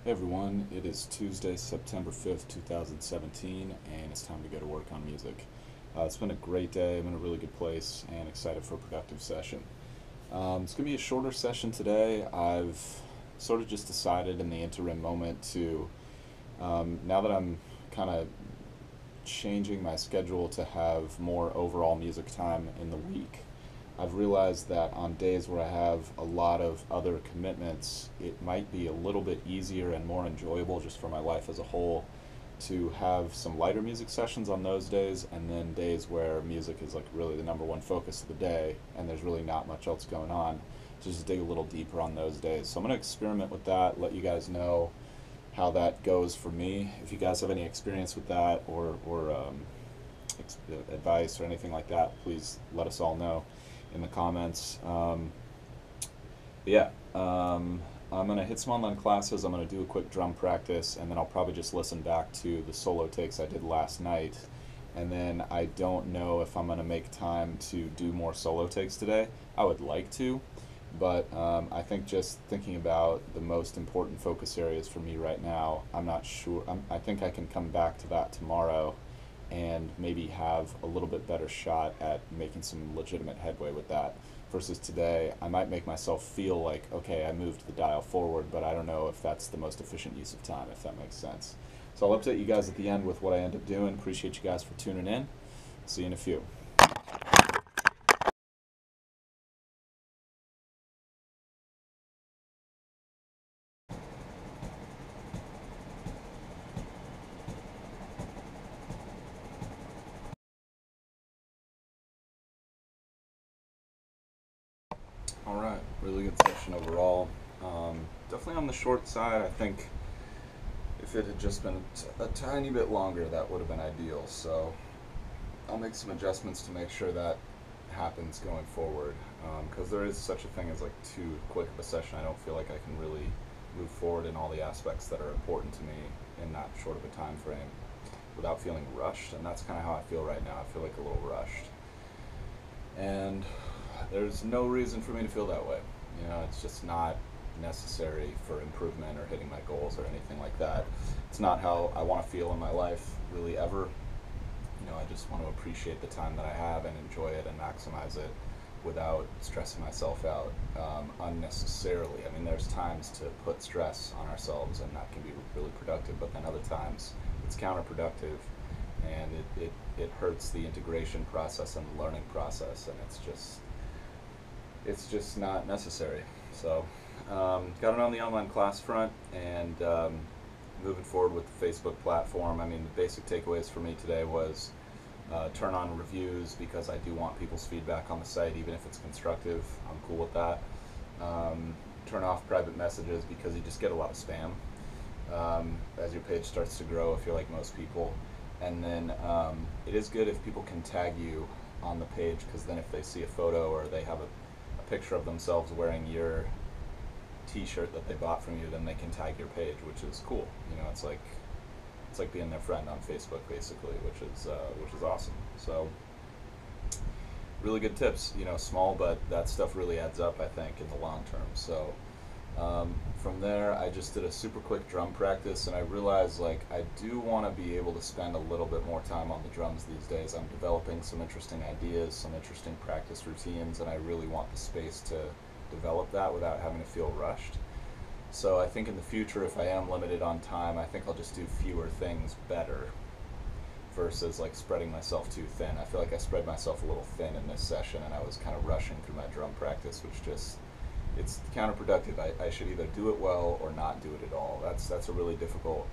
Hey everyone, it is Tuesday, September 5th, 2017, and it's time to go to work on music. It's been a great day, I'm in a really good place, and excited for a productive session. It's going to be a shorter session today. I've sort of just decided in the interim moment to, now that I'm kind of changing my schedule to have more overall music time in the week, I've realized that on days where I have a lot of other commitments, it might be a little bit easier and more enjoyable just for my life as a whole to have some lighter music sessions on those days, and then days where music is like really the number one focus of the day and there's really not much else going on, to just dig a little deeper on those days. So I'm going to experiment with that, let you guys know how that goes for me. If you guys have any experience with that or advice or anything like that, please let us all know in the comments. Yeah, I'm gonna hit some online classes. I'm gonna do a quick drum practice, and then I'll probably just listen back to the solo takes I did last night. And then I don't know if I'm gonna make time to do more solo takes today. I would like to, but I think just thinking about the most important focus areas for me right now, I'm not sure. I think I can come back to that tomorrow and maybe have a little bit better shot at making some legitimate headway with that. Versus today, I might make myself feel like, okay, I moved the dial forward, but I don't know if that's the most efficient use of time, if that makes sense. So I'll update you guys at the end with what I end up doing. Appreciate you guys for tuning in. See you in a few. All right, really good session overall. Definitely on the short side. I think if it had just been a tiny bit longer, that would have been ideal. So I'll make some adjustments to make sure that happens going forward. Because there is such a thing as like too quick of a session. I don't feel like I can really move forward in all the aspects that are important to me in that short of a time frame without feeling rushed. And that's kind of how I feel right now. I feel like a little rushed. And there's no reason for me to feel that way. You know, it's just not necessary for improvement or hitting my goals or anything like that. It's not how I want to feel in my life, really, ever. You know, I just want to appreciate the time that I have and enjoy it and maximize it without stressing myself out unnecessarily. I mean, there's times to put stress on ourselves and that can be really productive, but then other times it's counterproductive and it hurts the integration process and the learning process, and it's just not necessary. So got it on the online class front, and moving forward with the Facebook platform. I mean, the basic takeaways for me today was turn on reviews because I do want people's feedback on the site, even if it's constructive. I'm cool with that. Turn off private messages because you just get a lot of spam as your page starts to grow, if you're like most people. And then it is good if people can tag you on the page, because then if they see a photo or they have a picture of themselves wearing your t-shirt that they bought from you, then they can tag your page, which is cool. You know, it's like being their friend on Facebook, basically, which is awesome. So really good tips. You know, small, but that stuff really adds up, I think, in the long term. So from there, I just did a super quick drum practice, and I realized like I do want to be able to spend a little bit more time on the drums these days. I'm developing some interesting ideas, some interesting practice routines, and I really want the space to develop that without having to feel rushed. So I think in the future, if I am limited on time, I think I'll just do fewer things better versus like spreading myself too thin. I feel like I spread myself a little thin in this session, and I was kind of rushing through my drum practice, which just it's counterproductive. I should either do it well or not do it at all. That's a really difficult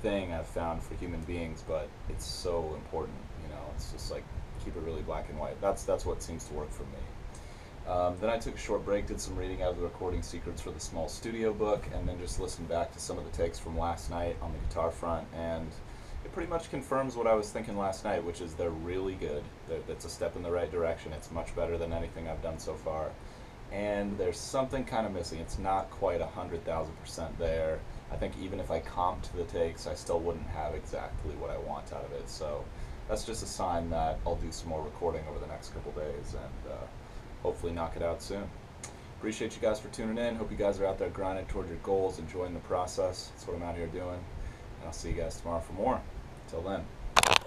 thing I've found for human beings, but it's so important. You know, it's just like keep it really black and white. That's what seems to work for me. Then I took a short break, did some reading out of the Recording Secrets for the Small Studio book, and then just listened back to some of the takes from last night on the guitar front, and it pretty much confirms what I was thinking last night, which is they're really good. It's a step in the right direction. It's much better than anything I've done so far. And there's something kind of missing. It's not quite 100,000% there. I think even if I comped the takes, I still wouldn't have exactly what I want out of it. So that's just a sign that I'll do some more recording over the next couple days and hopefully knock it out soon. Appreciate appreciate you guys for tuning in. Hope you guys are out there grinding toward your goals, enjoying the process. That's what I'm out here doing. And I'll see you guys tomorrow for more. Until then.